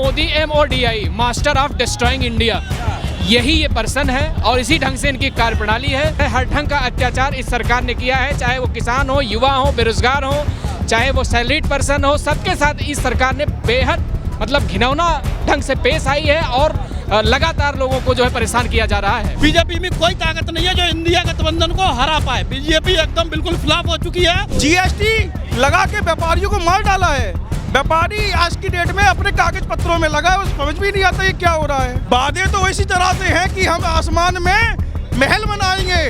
Modi MODI, master of destroying India, यही ये person है और इसी ढंग से इनकी कार्यप्रणाली है। हर ढंग का अत्याचार इस सरकार ने किया है, चाहे वो किसान हो, युवा हो, बेरोजगार हो, चाहे वो सैलरीड पर्सन हो, सबके साथ इस सरकार ने बेहद मतलब घिनौना ढंग से पेश आई है और लगातार लोगों को जो है परेशान किया जा रहा है। बीजेपी में कोई ताकत नहीं है जो इंडिया गठबंधन को हरा पाए। बीजेपी एकदम बिल्कुल फ्लॉप हो चुकी है। GST लगा के व्यापारियों को मार डाला है। व्यापारी आज की डेट में अपने कागज पत्रों में लगा है, समझ भी नहीं आता ये क्या हो रहा है। वादे तो इसी तरह से हैं कि हम आसमान में महल बनाएंगे,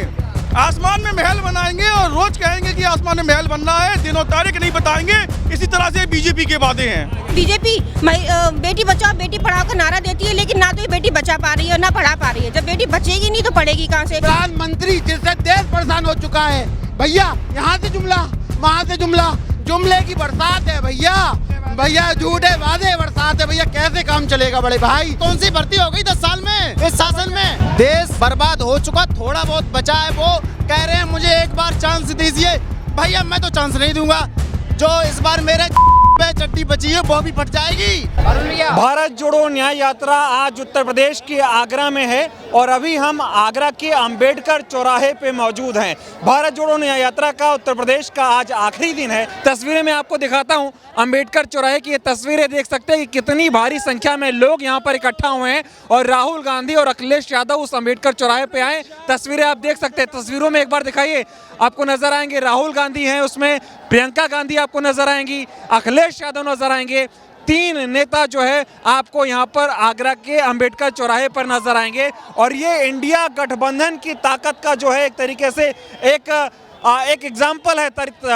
आसमान में महल बनाएंगे और रोज कहेंगे कि आसमान में महल बनना है, दिनों तारीख नहीं बताएंगे। इसी तरह से बीजेपी के वादे हैं। बीजेपी बेटी बचाओ बेटी पढ़ाओ का नारा देती है, लेकिन ना तो ये बेटी बचा पा रही है ना पढ़ा पा रही है। जब बेटी बचेगी नहीं तो पढ़ेगी कहाँ से। प्रधानमंत्री जिससे देश परेशान हो चुका है भैया, यहाँ से जुमला वहाँ से जुमला, जुमले की बरसात है भैया। भैया झूठे वादे बरसात है भैया, कैसे काम चलेगा बड़े भाई। कौन सी भर्ती हो गई 10 साल में इस शासन में? देश बर्बाद हो चुका, थोड़ा बहुत बचा है। वो कह रहे हैं मुझे एक बार चांस दीजिए। भैया मैं तो चांस नहीं दूंगा, जो इस बार मेरे पे चट्टी बची है वो भी फट जाएगी। भारत जोड़ो न्याय यात्रा आज उत्तर प्रदेश के आगरा में है और अभी हम आगरा के अंबेडकर चौराहे पे मौजूद हैं। भारत जोड़ो न्याय यात्रा का उत्तर प्रदेश का आज आखिरी दिन है। तस्वीरें मैं आपको दिखाता हूं, अंबेडकर चौराहे की ये तस्वीरें देख सकते हैं कि कितनी भारी संख्या में लोग यहां पर इकट्ठा हुए हैं और राहुल गांधी और अखिलेश यादव उस अंबेडकर चौराहे पे आए। तस्वीरें आप देख सकते हैं, तस्वीरों में एक बार दिखाइए, आपको नजर आएंगे राहुल गांधी हैं, उसमें प्रियंका गांधी आपको नजर आएंगी, अखिलेश यादव नजर आएंगे। 3 नेता जो है आपको यहाँ पर आगरा के अंबेडकर चौराहे पर नजर आएंगे और ये इंडिया गठबंधन की ताकत का जो है एक तरीके से एक एग्जाम्पल है,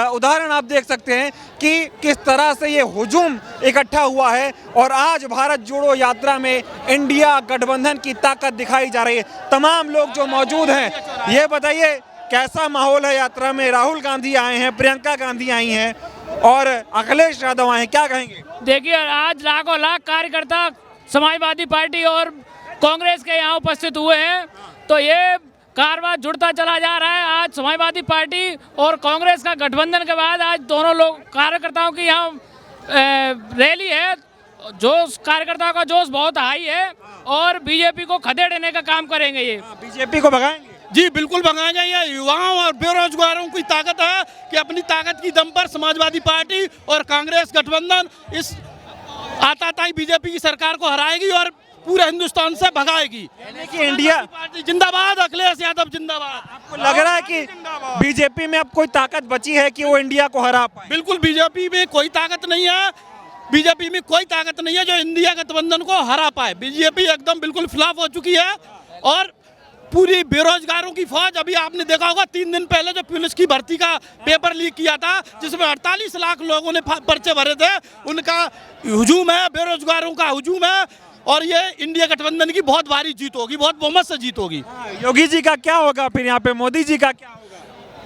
उदाहरण आप देख सकते हैं कि किस तरह से ये हुजूम इकट्ठा हुआ है और आज भारत जोड़ो यात्रा में इंडिया गठबंधन की ताकत दिखाई जा रही है। तमाम लोग जो मौजूद हैं, ये बताइए कैसा माहौल है यात्रा में? राहुल गांधी आए हैं, प्रियंका गांधी आई हैं और अखिलेश यादव आए हैं, क्या कहेंगे? देखिए, आज लाखों लाख कार्यकर्ता समाजवादी पार्टी और कांग्रेस के यहाँ उपस्थित हुए हैं, तो ये कारवां जुड़ता चला जा रहा है। आज समाजवादी पार्टी और कांग्रेस का गठबंधन के बाद आज दोनों लोग कार्यकर्ताओं की यहाँ रैली है। जोश, कार्यकर्ताओं का जोश बहुत हाई है और बीजेपी को खदेड़ने का काम करेंगे। ये बीजेपी को भगाएंगे? जी बिल्कुल भगाएंगे। ये युवाओं और बेरोजगारों की ताकत है कि अपनी ताकत की दम पर समाजवादी पार्टी और कांग्रेस गठबंधन इस आताताई बीजेपी की सरकार को हराएगी और पूरे हिंदुस्तान से भगाएगी। कि इंडिया पार्टी जिंदाबाद, अखिलेश यादव जिंदाबाद। आपको लग रहा है कि बीजेपी में अब कोई ताकत बची है कि वो इंडिया को हरा पाए? बिल्कुल बीजेपी में कोई ताकत नहीं है। बीजेपी में कोई ताकत नहीं है जो इंडिया गठबंधन को हरा पाए। बीजेपी एकदम बिल्कुल फ्लॉप हो चुकी है और पूरी बेरोजगारों की फौज। अभी आपने देखा होगा 3 दिन पहले जो पुलिस की भर्ती का पेपर लीक किया था, जिसमें 48 लाख लोगों ने पर्चे भरे थे, उनका हुजूम है, बेरोजगारों का हुजूम है और ये इंडिया गठबंधन की बहुत भारी जीत होगी, बहुत बहुमत से जीत होगी। योगी जी का क्या होगा फिर यहाँ पे? मोदी जी का क्या होगा?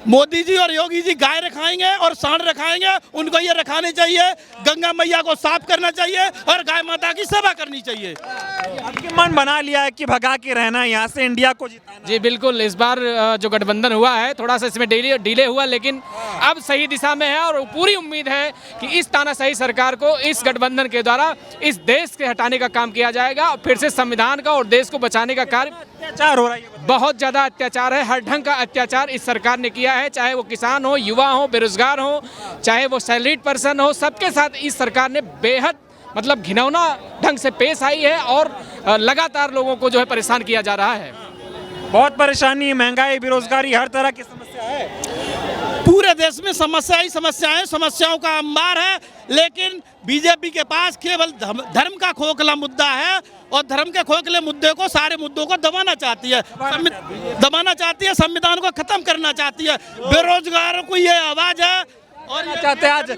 मोदी जी और योगी जी गाय रखाएंगे और सांड रखाएंगे। उनको ये रखाने चाहिए, गंगा मैया को साफ करना चाहिए और गाय माता की सेवा करनी चाहिए। आपके मन बना लिया है कि भगा के रहना है यहाँ से, इंडिया को जिताना? जी बिल्कुल, इस बार जो गठबंधन हुआ है थोड़ा सा इसमें डिले हुआ, लेकिन अब सही दिशा में है और पूरी उम्मीद है कि इस तानाशाही सरकार को इस गठबंधन के द्वारा इस देश से हटाने का काम किया जाएगा और फिर से संविधान का और देश को बचाने का कार्य। अत्याचार हो रहा है, बहुत ज़्यादा अत्याचार है, हर ढंग का अत्याचार इस सरकार ने किया है, चाहे वो किसान हो, युवा हो, बेरोजगार हो, चाहे वो सैलरीड पर्सन हो, सबके साथ इस सरकार ने बेहद मतलब घिनौना ढंग से पेश आई है और लगातार लोगों को जो है परेशान किया जा रहा है। बहुत परेशानी, महंगाई, बेरोजगारी, हर तरह की समस्या है। पूरे देश में समस्या ही समस्याएं, समस्याओं का अंबार है, लेकिन बीजेपी के पास केवल धर्म का खोखला मुद्दा है और धर्म के खोखले मुद्दे को, सारे मुद्दों को दबाना चाहती है, संविधान को खत्म करना चाहती है। बेरोजगारों को ये आवाज है और ये चाहते हैं आज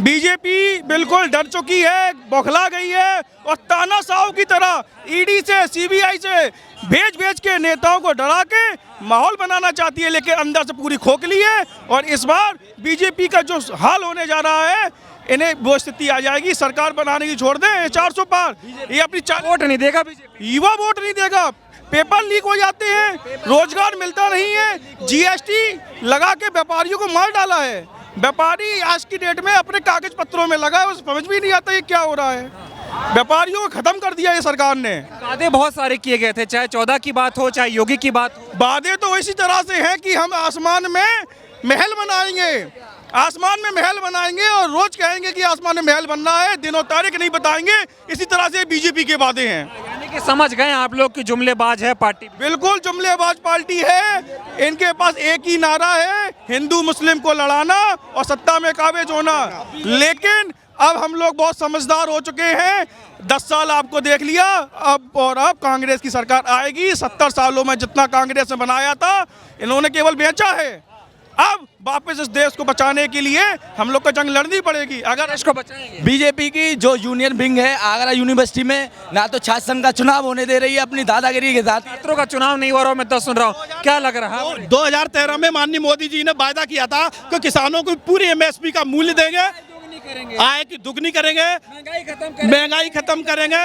बीजेपी बिल्कुल डर चुकी है, बौखला गई है और तानाशाह की तरह ईडी से, सीबीआई से भेज के नेताओं को डरा के माहौल बनाना चाहती है, लेकिन अंदर से पूरी खोखली है। और इस बार बीजेपी का जो हाल होने जा रहा है, इन्हें वो स्थिति आ जाएगी, सरकार बनाने की छोड़ दें 400 पार, ये अपनी वोट नहीं देगा बीजेपी, युवा वोट नहीं देगा, पेपर लीक हो जाते हैं, रोजगार मिलता नहीं है, GST लगा के व्यापारियों को मार डाला है। व्यापारी आज की डेट में अपने कागज पत्रों में लगा है, समझ भी नहीं आता ये क्या हो रहा है। व्यापारियों को खत्म कर दिया ये सरकार ने। वादे बहुत सारे किए गए थे, चाहे 14 की बात हो, चाहे योगी की बात हो। वादे तो इसी तरह से हैं कि हम आसमान में महल बनाएंगे, आसमान में महल बनाएंगे और रोज कहेंगे कि आसमान में महल बनना है, दिनों तारीख नहीं बताएंगे। इसी तरह से बीजेपी के वादे हैं। यानी कि समझ गए आप लोग कि जुमलेबाज है पार्टी। बिल्कुल जुमलेबाज पार्टी है। इनके पास एक ही नारा है, हिंदू मुस्लिम को लड़ाना और सत्ता में काबिज होना। लेकिन अब हम लोग बहुत समझदार हो चुके हैं। 10 साल आपको देख लिया, अब कांग्रेस की सरकार आएगी। 70 सालों में जितना कांग्रेस ने बनाया था इन्होंने केवल बेचा है। अब वापस इस देश को बचाने के लिए हम लोग को जंग लड़नी पड़ेगी। अगर देश को बचाएंगे। बीजेपी की जो यूनियन विंग है आगरा यूनिवर्सिटी में ना तो छात्र संघ का चुनाव होने दे रही है अपनी दादागिरी के साथ। छात्रों का चुनाव नहीं हो रहा, मैं तो सुन रहा हूँ। क्या लग रहा है? 2013 में माननीय मोदी जी ने वायदा किया था कि किसानों को पूरी MSP का मूल्य देंगे, आय की दुगनी करेंगे, महंगाई खत्म करेंगे,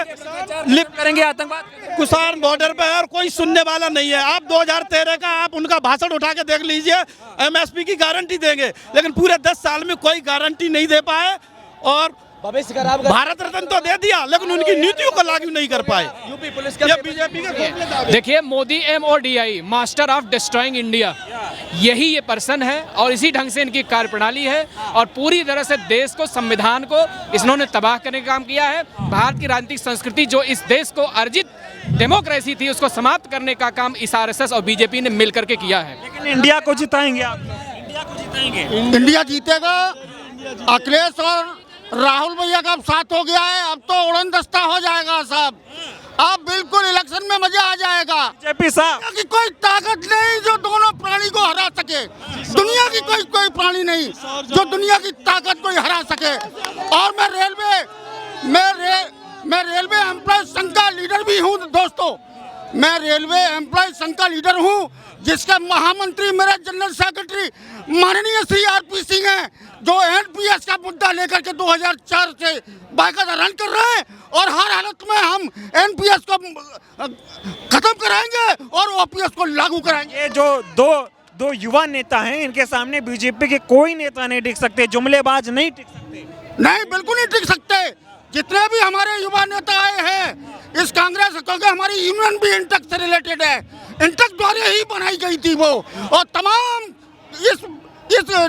लिफ्ट करेंगे आतंकवाद। किसान बॉर्डर पे है और कोई सुनने वाला नहीं है। आप 2013 का आप उनका भाषण उठा के देख लीजिए, MSP की गारंटी देंगे, लेकिन पूरे 10 साल में कोई गारंटी नहीं दे पाए और भविष्य खराब भारत रत्न तो दे दिया लेकिन उनकी नीतियों को लागू नहीं कर पाए। यूपी पुलिस ये बीजेपी का देखिए, Modi MODI, master of destroying India, यही ये पर्सन है और इसी ढंग से इनकी कार्यप्रणाली है और पूरी तरह से देश को, संविधान को इन्होंने तबाह करने का काम किया है। भारत की राजनीतिक संस्कृति जो इस देश को अर्जित डेमोक्रेसी थी उसको समाप्त करने का काम इस RSS और बीजेपी ने मिलकर के किया है। लेकिन इंडिया को जिताएंगे आप? इंडिया को जिताएंगे? इंडिया जीतेगा। अखिलेश और राहुल भैया का अब साथ हो गया है, अब तो उड़न दस्ता हो जाएगा सब। अब बिल्कुल इलेक्शन में मजा आ जाएगा। बीजेपी साहब की कोई ताकत नहीं जो दोनों प्राणी को हरा सके। दुनिया की कोई प्राणी नहीं जो दुनिया की ताकत को हरा सके। और मैं रेलवे एम्प्लॉय संघ का लीडर भी हूँ दोस्तों। मैं रेलवे एम्प्लॉय संघ का लीडर हूँ जिसके महामंत्री मेरे जनरल सेक्रेटरी माननीय श्री RP सिंह हैं, जो NPS का मुद्दा लेकर के 2004 से बाकायदा रन कर रहे हैं और हर हालत में हम NPS को खत्म कराएंगे और OPS को लागू कराएंगे। ये जो दो युवा नेता हैं, इनके सामने बीजेपी के कोई नेता नहीं टिक सकते, जुमलेबाज नहीं टिक सकते। नहीं, बिल्कुल नहीं टिक सकते। जितने भी हमारे युवा नेता आए हैं इस कांग्रेस, क्योंकि हमारी यूनियन भी इंटक से रिलेटेड है, इंटक द्वारा ही बनाई गई थी वो, और तमाम इस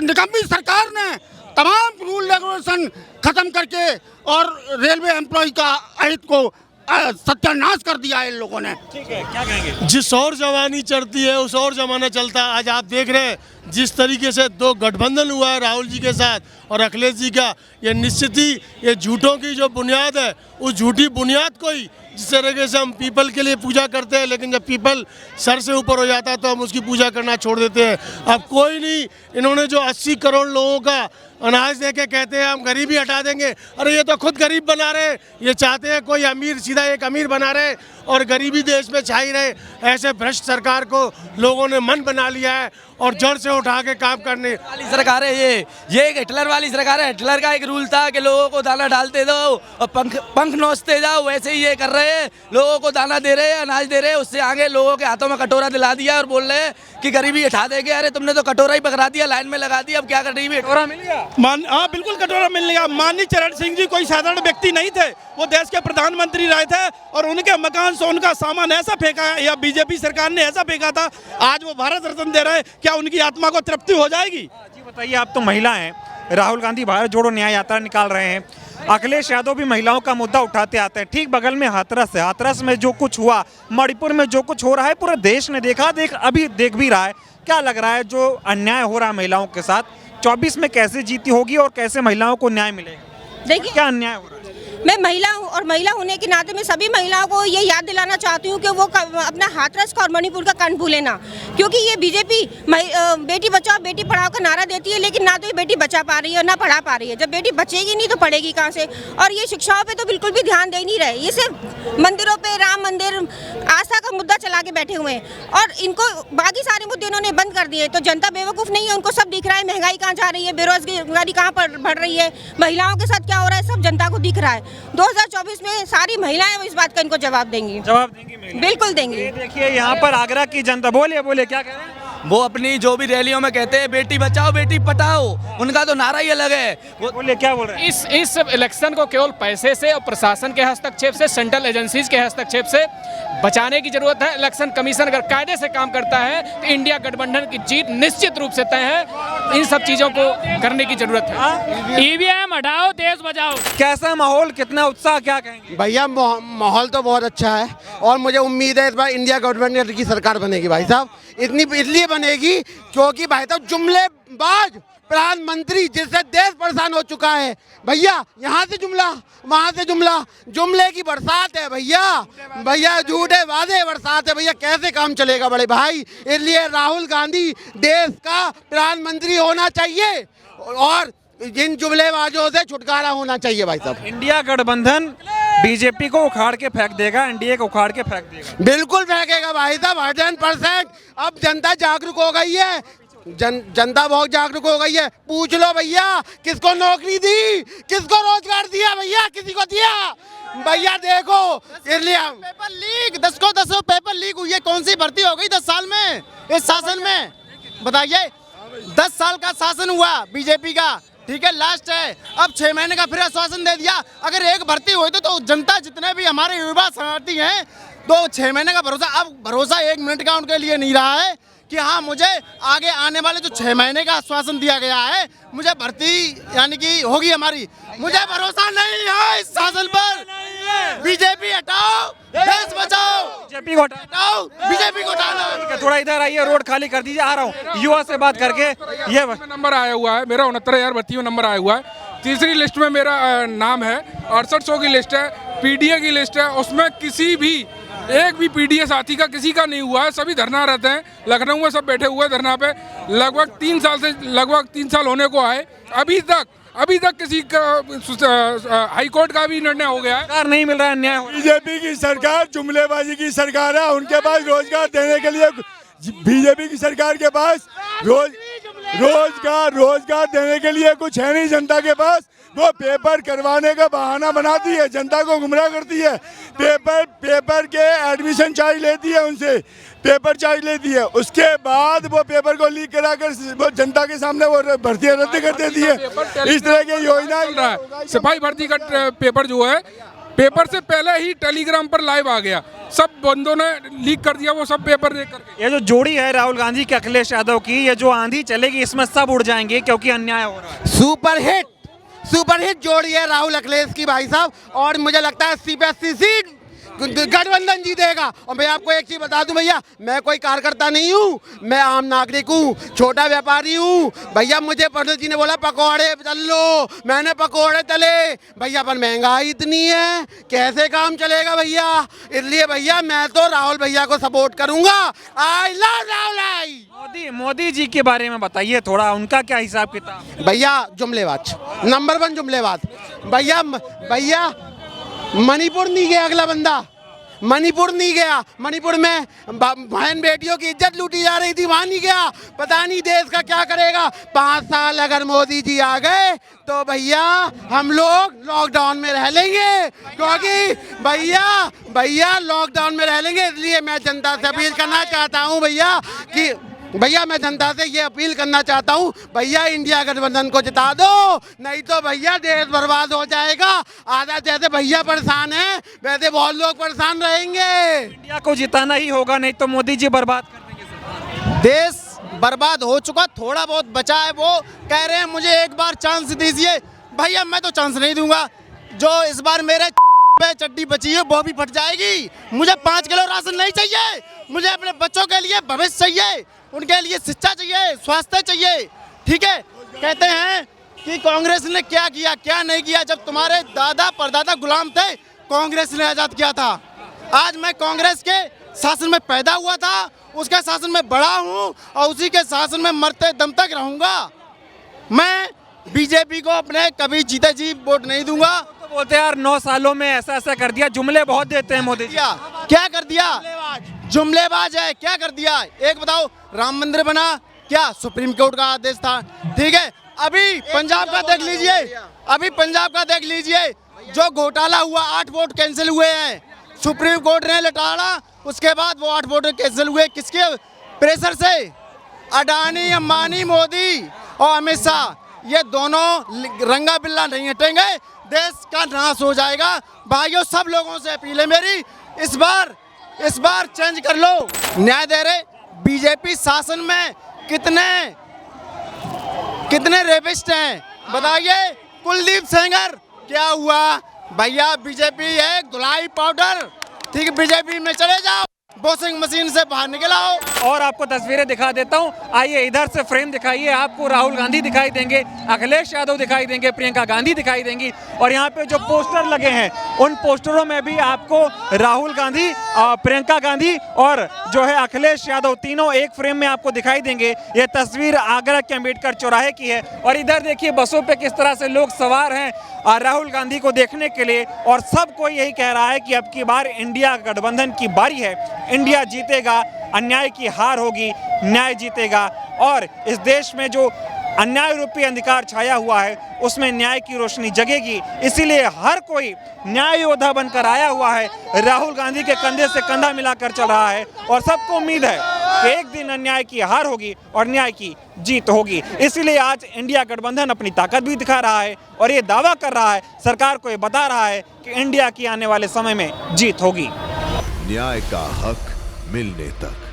निकम्मी सरकार ने तमाम रूल रेगुलेशन खत्म करके और रेलवे एम्प्लॉय का अहित को सत्यानाश कर दिया है इन लोगों ने। ठीक है, क्या कहेंगे? जिस और जवानी चढ़ती है उस और जमाना चलता है। आज आप देख रहे हैं जिस तरीके से दो गठबंधन हुआ है राहुल जी के साथ और अखिलेश जी का, ये निश्चित ही ये झूठों की जो बुनियाद है उस झूठी बुनियाद को ही, जिस तरीके से हम पीपल के लिए पूजा करते हैं लेकिन जब पीपल सर से ऊपर हो जाता है तो हम उसकी पूजा करना छोड़ देते हैं। अब कोई नहीं, इन्होंने जो 80 करोड़ लोगों का अनाज दे के कहते हैं हम गरीबी हटा देंगे, अरे ये तो खुद गरीब बना रहे। ये चाहते हैं कोई अमीर सीधा एक अमीर बना रहे और गरीबी देश में छाई रहे। ऐसे भ्रष्ट सरकार को लोगों ने मन बना लिया है और जड़ से उठा के काम करने वाली सरकार है ये एक हिटलर वाली सरकार है। हिटलर का एक रूल था कि लोगों को दाना डालते दो और पंख नोचते जाओ, वैसे ही ये कर रहे हैं। लोगों को दाना दे रहे हैं, अनाज दे रहे हैं, उससे आगे लोगों के हाथों में कटोरा दिला दिया और बोल रहे हैं कि गरीबी हटा देंगे। अरे तुमने तो कटोरा ही पकड़ा दिया, लाइन में लगा दिया, अब क्या गरीबी? कटोरा मिल गया? हाँ बिल्कुल कटोरा मिल गया। माननीय चरण सिंह जी कोई साधारण व्यक्ति नहीं थे, वो देश के प्रधानमंत्री रहे थे और उनके मकान से उनका सामान ऐसा फेंका या बीजेपी सरकार ने ऐसा फेंका था, आज वो भारत रत्न दे रहे हैं। क्या उनकी आत्मा को तृप्ति हो जाएगी? जी बताइए, आप तो महिला हैं, राहुल गांधी भारत जोड़ो न्याय यात्रा निकाल रहे हैं, अखिलेश यादव भी महिलाओं का मुद्दा उठाते आते हैं। ठीक बगल में हाथरस है, हाथरस में जो कुछ हुआ, मणिपुर में जो कुछ हो रहा है पूरे देश ने देखा, अभी देख भी रहा है। क्या लग रहा है जो अन्याय हो रहा है महिलाओं के साथ, 24 में कैसे जीती होगी और कैसे महिलाओं को न्याय मिलेगा? देखिए, क्या अन्याय हो रहा है? मैं महिला हूँ और महिला होने के नाते मैं सभी महिलाओं को ये याद दिलाना चाहती हूँ कि वो अपना हाथरस का और मणिपुर का कान भूले ना, क्योंकि ये बीजेपी बेटी बचाओ बेटी पढ़ाओ का नारा देती है लेकिन ना तो ये बेटी बचा पा रही है और ना पढ़ा पा रही है। जब बेटी बचेगी नहीं तो पढ़ेगी कहाँ से? और ये शिक्षाओं पे तो बिल्कुल भी ध्यान दे नहीं रहे, ये सिर्फ मंदिरों पे, राम मंदिर, आस्था का मुद्दा चला के बैठे हुए हैं और इनको बाकी सारे मुद्दे इन्होंने बंद कर दिए। तो जनता बेवकूफ़ नहीं है, उनको सब दिख रहा है, महंगाई कहाँ जा रही है, बेरोजगारी कहाँ पर बढ़ रही है, महिलाओं के साथ क्या हो रहा है, सब जनता को दिख रहा है। 2024 में सारी महिलाएं इस बात का इनको जवाब देंगी। जवाब देंगी महिलाएं? बिल्कुल देंगी। ये देखिए यहाँ पर आगरा की जनता, बोलिए क्या कह रहे हैं? वो अपनी जो भी रैलियों में कहते हैं बेटी बचाओ बेटी पढ़ाओ, उनका तो नारा ही अलग है। बोलिए क्या बोल रहे हैं? इस इलेक्शन को केवल पैसे से और प्रशासन के हस्तक्षेप से, सेंट्रल एजेंसीज के हस्तक्षेप से बचाने की जरूरत है। इलेक्शन कमीशन अगर कायदे से काम करता है तो इंडिया गठबंधन की जीत निश्चित रूप से तय है। इन सब चीजों को करने की जरूरत है। ईवीएम हटाओ, देश बचाओ। कैसा माहौल, कितना उत्साह, क्या कहेंगे? भैया माहौल तो बहुत अच्छा है और मुझे उम्मीद है इस बार इंडिया गठबंधन की सरकार बनेगी भाई साहब। इतनी इसलिए बनेगी क्योंकि भाई साहब जुमलेबाज प्रधानमंत्री जिससे देश परेशान हो चुका है भैया, यहाँ से जुमला वहाँ से जुमला, जुमले की बरसात है भैया। भैया झूठे वादे बरसात है भैया, कैसे काम चलेगा बड़े भाई। इसलिए राहुल गांधी देश का प्रधानमंत्री होना चाहिए और इन जुमलेबाजों से छुटकारा होना चाहिए भाई साहब। इंडिया गठबंधन बीजेपी को उखाड़ के फेंक देगा, एनडीए को उखाड़ के फेंक देगा। बिल्कुल फेंकेगा भाई साहब, 100%। अब जनता जागरूक हो गई है, जनता बहुत जागरूक हो गई है। पूछ लो भैया किसको नौकरी दी, किसको रोजगार दिया भैया, किसी को दिया भैया? देखो इसलिए पेपर लीक 10 को 10 पेपर लीक हुई है। कौन सी भर्ती हो गई 10 साल में इस शासन में? बताइए, 10 साल का शासन हुआ बीजेपी का, ठीक है, लास्ट है। अब 6 महीने का फिर आश्वासन दे दिया। अगर एक भर्ती हुई तो जनता जितने भी हमारे युवा शरणार्थी हैं तो 6 महीने का भरोसा, अब भरोसा 1 मिनट का उनके लिए नहीं रहा है कि हाँ मुझे आगे आने वाले जो 6 महीने का आश्वासन दिया गया है मुझे भर्ती यानी कि होगी हमारी, मुझे भरोसा नहीं है इस शासन पर। बीजेपी हटाओ, देश बचाओ। बीजेपी को हटाओ, बीजेपी को हटाओ। थोड़ा इधर आइए, रोड खाली कर दीजिए, आ रहा हूँ युवा से बात करके। ये नंबर आया हुआ है मेरा, 69,032 नंबर आया हुआ है। तीसरी लिस्ट में मेरा नाम है, 6800 की लिस्ट है, पीडीए की लिस्ट है। उसमें किसी भी एक भी पीडीए साथी का किसी का नहीं हुआ है। सभी धरना रहते हैं, लखनऊ में सब बैठे हुए धरना पे। लगभग 3 साल होने को आए, अभी तक किसी का हाई कोर्ट का भी निर्णय हो गया है, नहीं मिल रहा है न्याय। बीजेपी की सरकार जुमलेबाजी की सरकार है। उनके पास रोजगार देने के लिए, बीजेपी की सरकार के पास रोजगार देने के लिए कुछ है नहीं जनता के पास। वो पेपर करवाने का बहाना बनाती है, जनता को गुमराह करती है। पेपर के एडमिशन चार्ज लेती है, उनसे पेपर चार्ज लेती है। उसके बाद वो पेपर को लीक कराकर वो जनता के सामने वो भर्तियां रद्द कर देती है। इस तरह की योजना चल रहा है। सिपाही भर्ती का पेपर जो है, पेपर से पहले ही टेलीग्राम पर लाइव आ गया, सब बंदों ने लीक कर दिया वो सब पेपर देख करके। ये जो जोड़ी है राहुल गांधी की अखिलेश यादव की, ये जो आंधी चलेगी इसमें सब उड़ जाएंगे क्योंकि अन्याय हो रहा है। सुपरहिट जोड़ी है राहुल अखिलेश की भाई साहब। और मुझे लगता है 80 पे 80 सीट गठबंधन जीतेगा। और मैं आपको एक चीज बता दूं भैया, मैं कोई कार्यकर्ता नहीं हूँ, मैं आम नागरिक हूँ, छोटा व्यापारी हूँ भैया। मुझे पंडित जी ने बोला पकौड़े तल लो, मैंने पकौड़े तले भैया, पर महंगाई इतनी है कैसे काम चलेगा भैया। इसलिए भैया मैं तो राहुल भैया को सपोर्ट करूंगा। I love Rahul. मोदी जी के बारे में बताइए थोड़ा, उनका क्या हिसाब किताब? भैया जुमलेबाज, नंबर 1 जुमलेबाज भैया। मणिपुर नहीं गया अगला बंदा, मणिपुर नहीं गया। मणिपुर में बहन बेटियों की इज्जत लूटी जा रही थी, वहां नहीं गया। पता नहीं देश का क्या करेगा। 5 साल अगर मोदी जी आ गए तो भैया हम लोग लॉकडाउन में रह लेंगे, क्योंकि भैया लॉकडाउन में रह लेंगे। इसलिए मैं जनता से अपील करना चाहता हूँ भैया कि मैं जनता से ये अपील करना चाहता हूँ भैया इंडिया गठबंधन को जिता दो, नहीं तो भैया देश बर्बाद हो जाएगा। आधा जैसे भैया परेशान है वैसे बहुत लोग परेशान रहेंगे। इंडिया को जिताना ही होगा, नहीं तो मोदी जी बर्बाद कर देंगे। देश बर्बाद हो चुका, थोड़ा बहुत बचा है। वो कह रहे हैं मुझे एक बार चांस दीजिए। भैया मैं तो चांस नहीं दूंगा। जो इस बार मेरे पे चड्डी बची है वो भी फट जाएगी। मुझे 5 किलो राशन नहीं चाहिए, मुझे अपने बच्चों के लिए भविष्य चाहिए, उनके लिए शिक्षा चाहिए, स्वास्थ्य चाहिए, ठीक है। कहते हैं कि कांग्रेस ने क्या किया क्या नहीं किया। जब तुम्हारे दादा परदादा गुलाम थे, कांग्रेस ने आज़ाद किया था। आज मैं कांग्रेस के शासन में पैदा हुआ था, उसके शासन में बड़ा हूँ और उसी के शासन में मरते दम तक रहूँगा। मैं बीजेपी को अपने कभी जीते जी वोट नहीं दूंगा। तो बोलते यार 9 सालों में ऐसा ऐसा कर दिया, जुमले बहुत देते हैं मोदी जी। क्या कर दिया? जुमलेबाज है। क्या कर दिया एक बताओ? राम मंदिर बना, क्या सुप्रीम कोर्ट का आदेश था, ठीक है। अभी पंजाब का देख लीजिए, जो घोटाला हुआ, 8 वोट कैंसिल हुए हैं, सुप्रीम कोर्ट ने लटाड़ा। उसके बाद वो 8 वोट कैंसिल हुए, किसके प्रेशर से? अडानी, अंबानी, मोदी और अमित शाह, ये दोनों रंगा बिल्ला नहीं हटेंगे, देश का नाश हो जाएगा। भाइयों, सब लोगों से अपील है मेरी, इस बार चेंज कर लो। न्याय दे रहे बीजेपी शासन में कितने रेपिस्ट हैं बताइए। कुलदीप सेंगर क्या हुआ भैया, बीजेपी है धुलाई पाउडर, ठीक है, बीजेपी में चले जाओ, वॉशिंग मशीन से बाहर निकल आओ। और आपको तस्वीरें दिखा देता हूं, आइए इधर से फ्रेम दिखाइए, आपको राहुल गांधी दिखाई देंगे, अखिलेश यादव दिखाई देंगे, प्रियंका गांधी दिखाई देंगी, और यहाँ पे जो पोस्टर लगे हैं उन पोस्टरों में भी आपको राहुल गांधी, प्रियंका गांधी और जो है अखिलेश यादव, तीनों एक फ्रेम में आपको दिखाई देंगे। ये तस्वीर आगरा के अम्बेडकर चौराहे की है, और इधर देखिए बसों पे किस तरह से लोग सवार हैं राहुल गांधी को देखने के लिए, और सब कोई यही कह रहा है कि अब की बार इंडिया गठबंधन की बारी है, इंडिया जीतेगा, अन्याय की हार होगी, न्याय जीतेगा, और इस देश में जो अन्याय रूपी अंधकार छाया हुआ है उसमें न्याय की रोशनी जगेगी। इसीलिए हर कोई न्याय योद्धा बनकर आया हुआ है, राहुल गांधी के कंधे से कंधा मिलाकर चल रहा है, और सबको उम्मीद है कि एक दिन अन्याय की हार होगी और न्याय की जीत होगी। इसीलिए आज इंडिया गठबंधन अपनी ताकत भी दिखा रहा है और ये दावा कर रहा है, सरकार को ये बता रहा है कि इंडिया की आने वाले समय में जीत होगी। न्याय का हक मिलने तक।